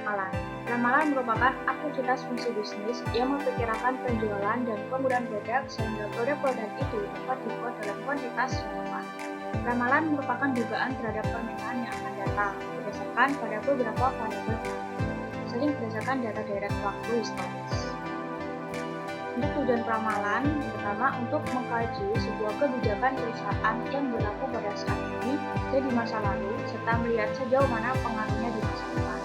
Ramalan. Ramalan merupakan aktivitas fungsi bisnis yang memperkirakan penjualan dan penggunaan produk sehingga produk-produk itu dapat dibuat dalam kuantitas yang tepat. Ramalan merupakan dugaan terhadap permintaan yang akan datang berdasarkan pada beberapa variabel, sering berdasarkan data direct waktu historis. Untuk tujuan ramalan, yang pertama untuk mengkaji sebuah kebijakan perusahaan yang berlaku pada saat ini dan di masa lalu, serta melihat sejauh mana pengaruhnya di masa depan.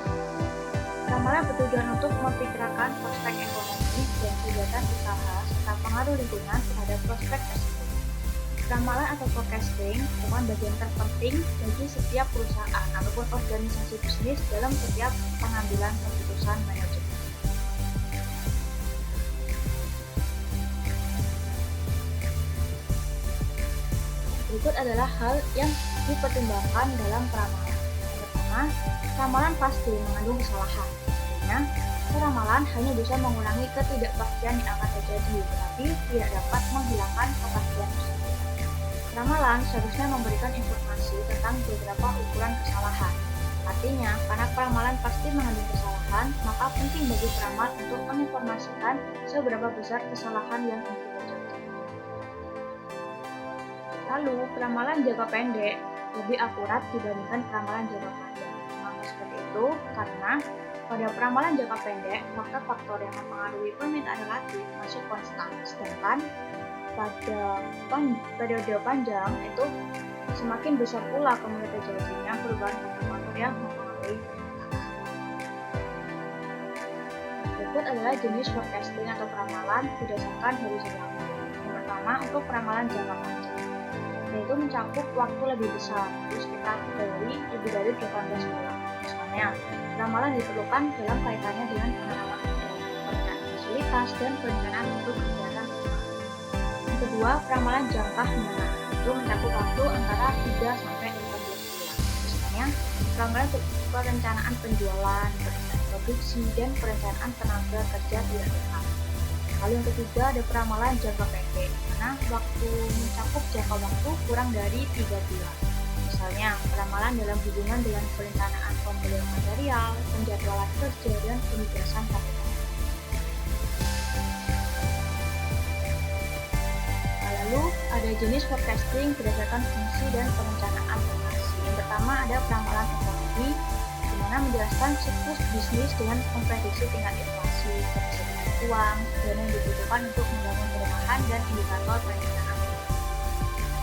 Ramalan bertujuan untuk memperkirakan prospek ekonomi dan kegiatan usaha serta pengaruh lingkungan terhadap prospek tersebut. Ramalan atau forecasting merupakan bagian terpenting bagi setiap perusahaan ataupun organisasi bisnis dalam setiap pengambilan keputusan manajemen. Berikut adalah hal yang dipertimbangkan dalam ramalan. Yang pertama, ramalan pasti mengandung kesalahan. Artinya, ramalan hanya bisa mengulangi ketidakpastian yang akan terjadi, tetapi tidak dapat menghilangkan kepastian tersebut. Ramalan seharusnya memberikan informasi tentang beberapa ukuran kesalahan. Artinya, karena ramalan pasti mengandung kesalahan, maka penting bagi peramal untuk menginformasikan seberapa besar kesalahan yang mungkin terjadi. Lalu, peramalan jangka pendek lebih akurat dibandingkan peramalan jangka panjang. Mengapa seperti itu? Karena pada peramalan jangka pendek, faktor-faktor yang mempengaruhi permintaan relatif masih konstan, sedangkan pada periode panjang itu semakin besar pula kemungkinan terjadinya perubahan faktor-faktor yang mempengaruhi permintaan. Berikut adalah jenis forecasting atau peramalan berdasarkan horizon waktu. Yang pertama, untuk peramalan jangka panjang, yaitu mencakup waktu lebih besar, yaitu sekitar lebih dari 18 bulan. Misalnya, ramalan diperlukan dalam kaitannya dengan penanaman modal, perencanaan fasilitas, dan perencanaan untuk kegiatan rumah. Yang kedua, peramalan jangka menengah, itu mencakup waktu antara 3 sampai 18 bulan. Misalnya, ramalan perencanaan penjualan, perencanaan produksi, dan perencanaan tenaga kerja tidak tetap. Lalu yang ketiga ada peramalan jangka pendek, karena waktu mencakup jangka waktu kurang dari 3 bulan. Misalnya, peramalan dalam hubungan dengan perencanaan pembelian material, penjadwalan kerja, dan penugasan karyawan. Lalu, ada jenis forecasting berdasarkan fungsi dan perencanaan operasi. Yang pertama ada peramalan ekonomi, di mana menjelaskan siklus bisnis dengan memprediksi tingkat inflasi, ketersediaan uang, dana yang dibutuhkan untuk membangun perumahan, dan indikator perencanaan.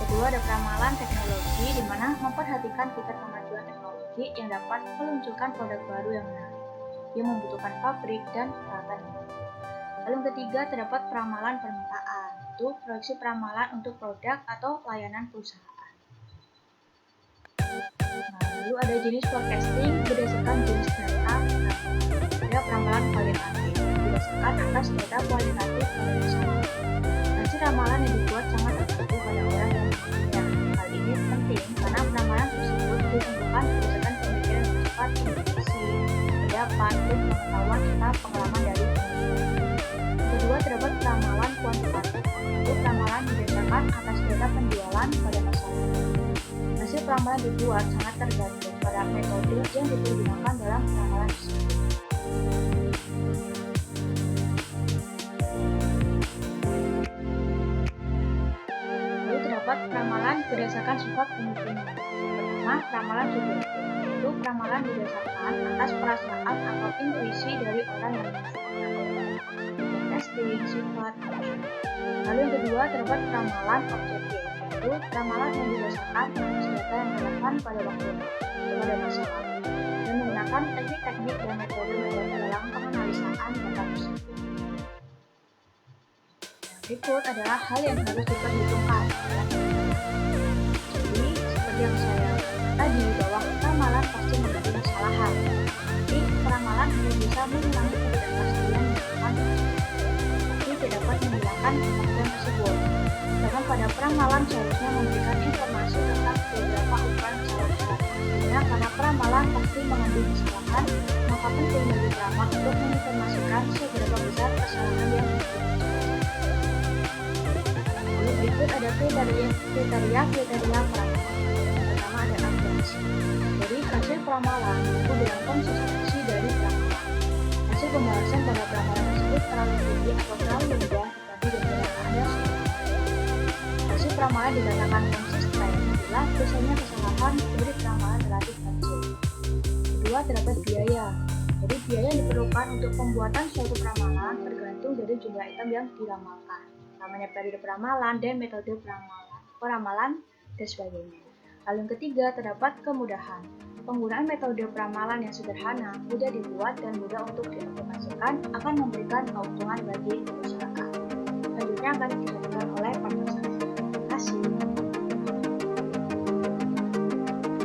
Kedua ada peramalan teknologi, di mana memperhatikan tingkat kemajuan teknologi yang dapat meluncurkan produk baru yang menarik, yang membutuhkan pabrik dan peralatan. Lalu yang ketiga terdapat peramalan permintaan, itu proyeksi peramalan untuk produk atau layanan perusahaan. Lalu ada jenis forecasting berdasarkan jenis data. Ada peramalan kualitatif berdasarkan atas data kualitatif pada dasarnya. Hasil ramalan yang dibuat sangat tergantung pada orang yang menggunakannya. Hal ini penting karena peramalan tersebut ditentukan berdasarkan pemikiran yang bersifat intuisi, pendapat, dan pengetahuan serta pengalaman dari peneliti. Kedua terdapat peramalan kuantitatif, yaitu peramalan berdasarkan atas data penjualan pada masa lalu. Hasil peramalan dibuat sangat tergantung pada metode yang digunakan dalam peramalan tersebut. Lalu terdapat peramalan berdasarkan sifat pemikiran. Pertama, peramalan subjektif, yaitu peramalan berdasarkan atas perasaan atau intuisi dari orang yang menggunakannya. Testing, sifat, emosional. Lalu yang kedua terdapat peramalan objektif, yaitu peramalan yang berdasarkan atas data yang relevan pada waktu pada masa lalu dan menggunakan teknik-teknik dan metode-metode dalam penganalisaan data tersebut. Berikut adalah hal yang harus diperhitungkan. Jadi, seperti yang saya tadi bahwa peramalan pasti mengandung kesalahan, tapi peramalan hanya bisa mengurangi ketidakpastian yang akan tapi tidak dapat menghilangkan kepastian tersebut. Sedangkan pada peramalan seharusnya memberikan informasi tentang beberapa ukuran kesalahan. Karena peramalan pasti mengandung kesalahan, maka penting bagi peramal untuk menginformasikan seberapa besar kesalahan yang terjadi. Lalu berikut ada kriteria peramalan. Yang pertama ada akurasi. Jadi hasil peramalan itu dengan konsistensi dari peramalan. pembahasan pada ramalan tersebut terlalu tinggi atau terlalu rendah dibanding dengan yang Anda sudah pelajari. Hasil ramalan dikatakan konsisten bila biasanya kesalahan dari ramalan relatif kecil. Kedua, terdapat biaya. Jadi biaya yang diperlukan untuk pembuatan suatu ramalan tergantung dari jumlah item yang diramalkan, namanya periode peramalan dan metode peramalan dan sebagainya. Lalu yang ketiga, terdapat kemudahan. Penggunaan metode peramalan yang sederhana, mudah dibuat dan mudah untuk dioperasikan akan memberikan keuntungan bagi masyarakat. Selanjutnya akan dijelaskan oleh partner saya. Terima kasih.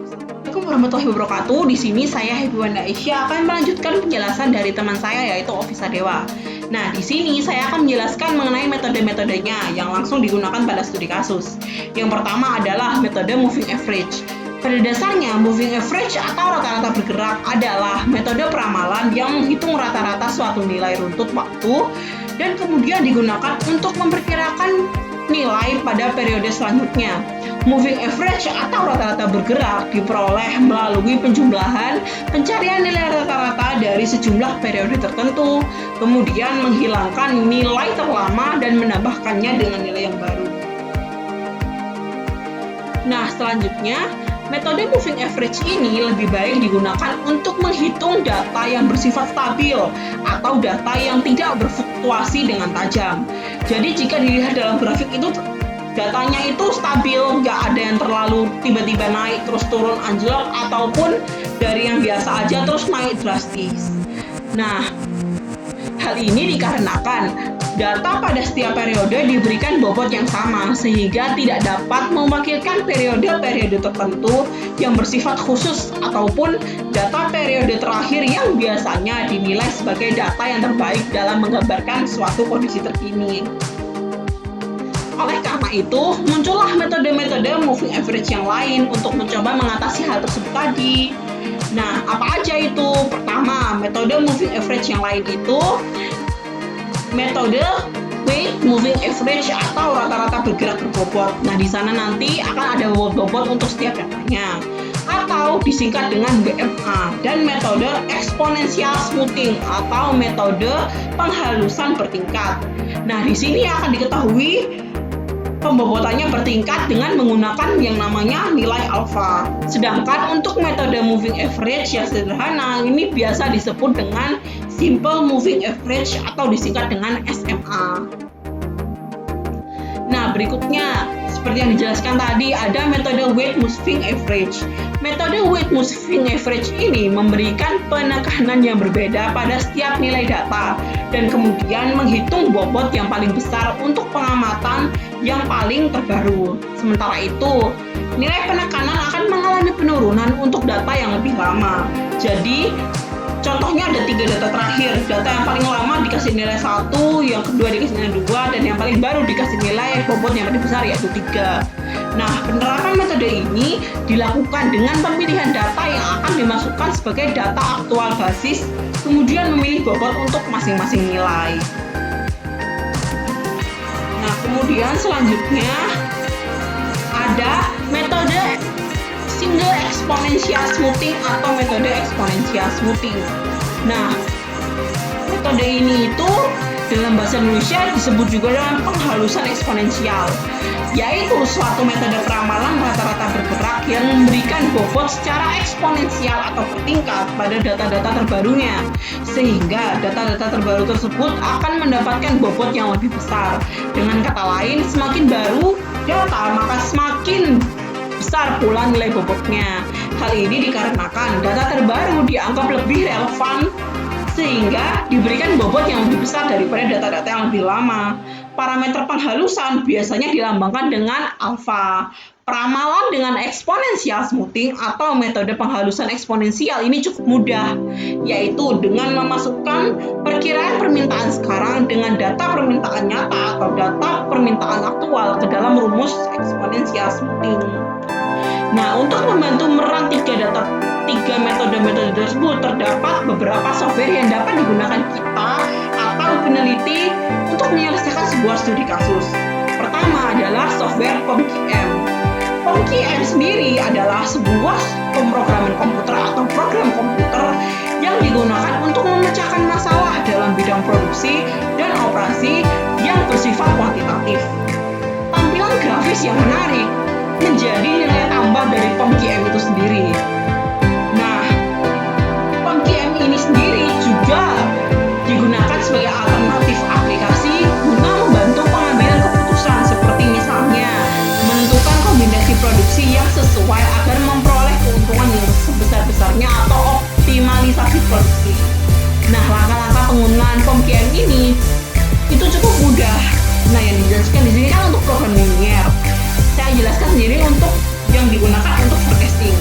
Assalamualaikum warahmatullahi wabarakatuh. Di sini saya Hebi Wanda Aisyah akan melanjutkan penjelasan dari teman saya yaitu Ofisa Dewa. Nah, di sini saya akan menjelaskan mengenai metode-metodenya yang langsung digunakan pada studi kasus. Yang pertama adalah metode moving average. Pada dasarnya, moving average atau rata-rata bergerak adalah metode peramalan yang menghitung rata-rata suatu nilai runtut waktu dan kemudian digunakan untuk memperkirakan nilai pada periode selanjutnya. Moving average atau rata-rata bergerak diperoleh melalui penjumlahan pencarian nilai rata-rata dari sejumlah periode tertentu, kemudian menghilangkan nilai terlama dan menambahkannya dengan nilai yang baru. Nah, selanjutnya, metode moving average ini lebih baik digunakan untuk menghitung data yang bersifat stabil atau data yang tidak berfluktuasi dengan tajam. Jadi jika dilihat dalam grafik itu datanya itu stabil, nggak ada yang terlalu tiba-tiba naik terus turun anjlok ataupun dari yang biasa aja terus naik drastis. Nah, hal ini dikarenakan data pada setiap periode diberikan bobot yang sama sehingga tidak dapat mewakilkan periode-periode tertentu yang bersifat khusus ataupun data periode terakhir yang biasanya dinilai sebagai data yang terbaik dalam menggambarkan suatu kondisi terkini. Oleh karena itu, muncullah metode-metode moving average yang lain untuk mencoba mengatasi hal tersebut tadi. Nah, apa aja itu? Pertama, metode moving average yang lain itu metode weight moving average atau rata-rata bergerak berbobot. Nah, di sana nanti akan ada bobot-bobot untuk setiap datanya atau disingkat dengan BMA, dan metode exponential smoothing atau metode penghalusan bertingkat. Nah, di sini akan diketahui pembobotannya bertingkat dengan menggunakan yang namanya nilai alfa. Sedangkan untuk metode moving average yang sederhana ini biasa disebut dengan simple moving average atau disingkat dengan SMA. Nah, berikutnya seperti yang dijelaskan tadi ada metode weight moving average. Metode weight moving average ini memberikan penekanan yang berbeda pada setiap nilai data dan kemudian menghitung bobot yang paling besar untuk pengamatan yang paling terbaru. Sementara itu, nilai penekanan akan mengalami penurunan untuk data yang lebih lama. Jadi, contohnya ada 3 data terakhir. Data yang paling lama dikasih nilai 1, yang kedua dikasih nilai 2, dan yang paling baru dikasih nilai bobot yang paling besar yaitu 3. Nah, penerapan metode ini dilakukan dengan pemilihan data yang akan dimasukkan sebagai data aktual basis, kemudian memilih bobot untuk masing-masing nilai. Nah, kemudian selanjutnya ada metode single exponential smoothing atau metode exponential smoothing. Nah, metode ini itu dalam bahasa Indonesia disebut juga dengan penghalusan eksponensial, yaitu suatu metode peramalan rata-rata bergerak yang memberikan bobot secara eksponensial atau bertingkat pada data-data terbarunya, sehingga data-data terbaru tersebut akan mendapatkan bobot yang lebih besar. Dengan kata lain, semakin baru data, maka semakin besar pula nilai bobotnya. Hal ini dikarenakan data terbaru dianggap lebih relevan sehingga diberikan bobot yang lebih besar daripada data-data yang lebih lama. Parameter penghalusan biasanya dilambangkan dengan alfa. Peramalan dengan exponential smoothing atau metode penghalusan eksponensial ini cukup mudah, yaitu dengan memasukkan perkiraan permintaan sekarang dengan data permintaan nyata atau data permintaan aktual ke dalam rumus exponential smoothing. Nah, untuk membantu merancang tiga metode tersebut, terdapat beberapa software yang dapat digunakan kita atau peneliti untuk menyelesaikan sebuah studi kasus. Pertama adalah software POMQM. POMQM sendiri adalah sebuah pemrograman komputer atau program komputer yang digunakan untuk memecahkan masalah dalam bidang produksi dan operasi yang bersifat kuantitatif. Tampilan grafis yang menarik menjadi nilai tambah dari POM-QM itu sendiri. Nah, POM-QM ini sendiri juga digunakan sebagai alternatif aplikasi guna membantu pengambilan keputusan, seperti misalnya menentukan kombinasi produksi yang sesuai agar memperoleh keuntungan yang sebesar-besarnya atau optimalisasi produksi. Nah, langkah-langkah penggunaan POM-QM ini itu cukup mudah. Nah, yang dijelaskan di sini kan untuk program linear. Saya jelaskan sendiri untuk yang digunakan untuk forecasting.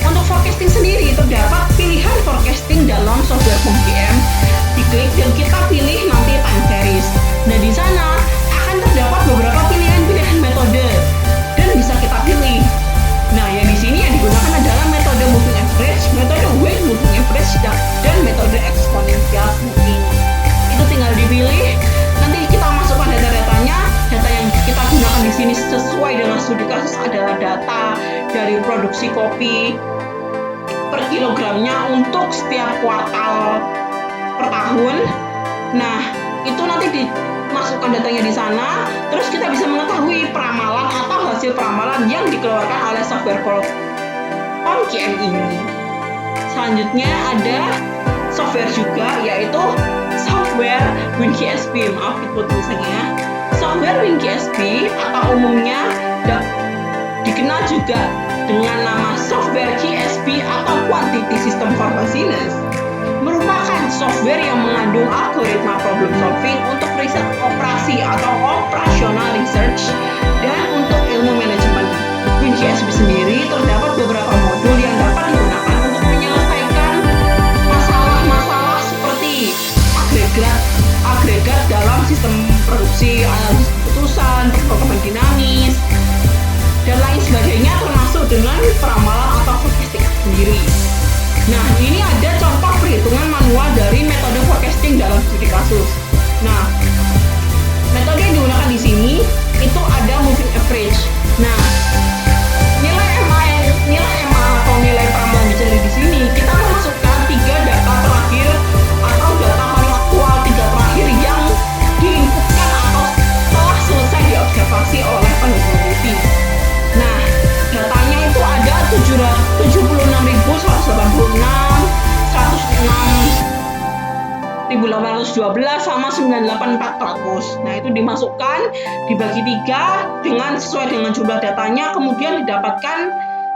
Untuk forecasting sendiri terdapat pilihan forecasting dalam software POM-QM. Diklik dan kita pilih nanti time series. Nah, di sana akan terdapat beberapa pilihan-pilihan metode dan bisa kita pilih. Nah, yang di sini yang digunakan adalah metode moving average, metode weight moving average, dan metode exponential smoothing. Itu tinggal dipilih. Nanti kita masukkan data-datanya. Data yang kita gunakan di sini sesuai dengan studi kasus adalah data dari produksi kopi per kilogramnya untuk setiap kuartal per tahun. Nah, itu nanti dimasukkan datanya di sana, terus kita bisa mengetahui peramalan atau hasil peramalan yang dikeluarkan oleh software POM-QM ini. Selanjutnya ada software juga, yaitu software WinGSP. Maaf ikut tulisannya. Software WinGSP atau umumnya dikenal juga dengan nama software GSP atau Quantity System for Business, merupakan software yang mengandung algoritma problem solving untuk riset operasi atau operational research dan untuk ilmu manajemen. WinGSP sendiri terdapat beberapa modul yang dapat digunakan untuk menyelesaikan masalah-masalah seperti agregat dalam sistem produksi, analisis keputusan, performa dinamis, dan lain sebagainya, termasuk dengan peramalan atau forecasting sendiri. Nah, ini ada contoh perhitungan manual dari metode forecasting dalam studi kasus. Nah, metode yang digunakan di sini itu ada moving average. Nah, nilai MA atau nilai peramalan dicari di sini, kita memasukkan 3 data terakhir atau data paling aktual 3 terakhir yang diinputkan atau telah selesai diobservasi oleh peneliti. Nah, datanya itu ada 76.186, 106.812 sama 98.400. Nah, itu dimasukkan, dibagi 3 dengan sesuai dengan jumlah datanya, kemudian didapatkan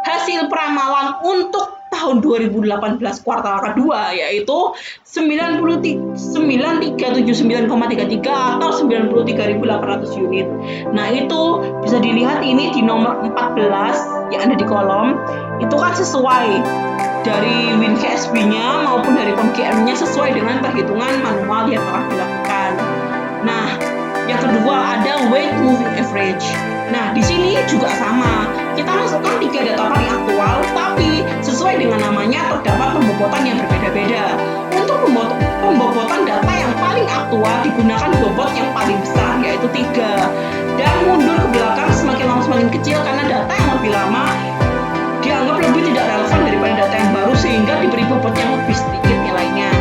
hasil peramalan untuk tahun 2018 kuartal kedua, yaitu 9379,33 atau 93.800 unit. Nah, itu bisa dilihat ini di nomor 14 yang ada di kolom. Itu kan sesuai dari WinGSP-nya maupun dari POM-QM-nya sesuai dengan perhitungan manual yang telah dilakukan. Nah, yang kedua ada weight moving average. Nah, di sini juga sama. Kita masukkan 3 data paling aktual, tapi sesuai dengan namanya terdapat pembobotan yang berbeda-beda. Untuk pembobotan data yang paling aktual digunakan bobot yang paling besar, yaitu 3. Dan mundur ke belakang semakin lama semakin kecil karena data yang lebih lama dianggap lebih tidak relevan daripada data yang baru, sehingga diberi bobot yang lebih sedikit nilainya.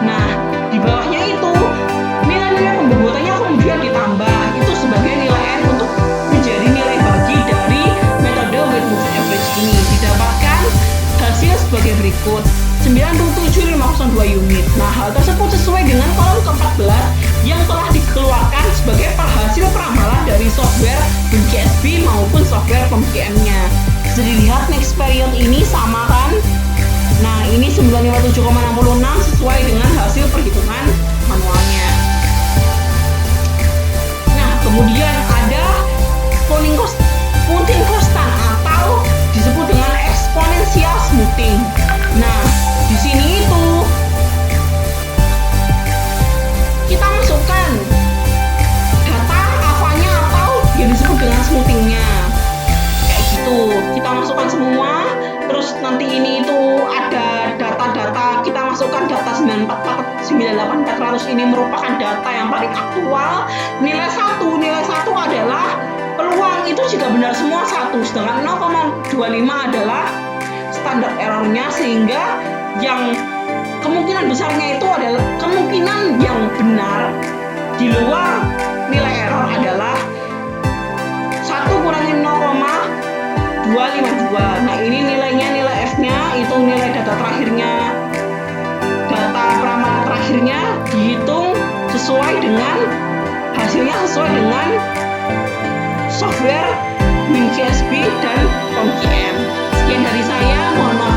Nah, di bawahnya itu nilai-nilai pembobotannya kemudian ditambah. Itu sebagai nilai N untuk menjadi nilai bagi dari metode weight moving average ini. Didapatkan hasil sebagai berikut, 97.502 unit. Nah, hal tersebut sesuai dengan kolom ke-14 yang telah dikeluarkan sebagai hasil peramalan dari software WinGSP maupun software POM-QM-nya. Bisa dilihat next period ini sama kan? Nah, ini 957,66 sesuai dengan hasil perhitungan manualnya. Nah, kemudian ada spooling constant atau disebut dengan exponential smoothing. Nah, di sini itu kita masukkan data alfanya atau yang disebut dengan smoothingnya. Kayak gitu, kita masukkan semua. Terus nanti ini itu ada data-data, kita masukkan data 98.400 ini merupakan data yang paling aktual. Nilai 1 adalah peluang itu jika benar semua 1, sedangkan 0,25 adalah standar errornya, sehingga yang kemungkinan besarnya itu adalah kemungkinan yang benar di luar nilai error adalah 1 kurangi 0,252. Nah, ini nilainya, nilai F-nya itu nilai data terakhirnya, data ramalan terakhirnya dihitung sesuai dengan hasilnya sesuai dengan software WinGSB dan POMQM. Sekian dari saya, mohon maaf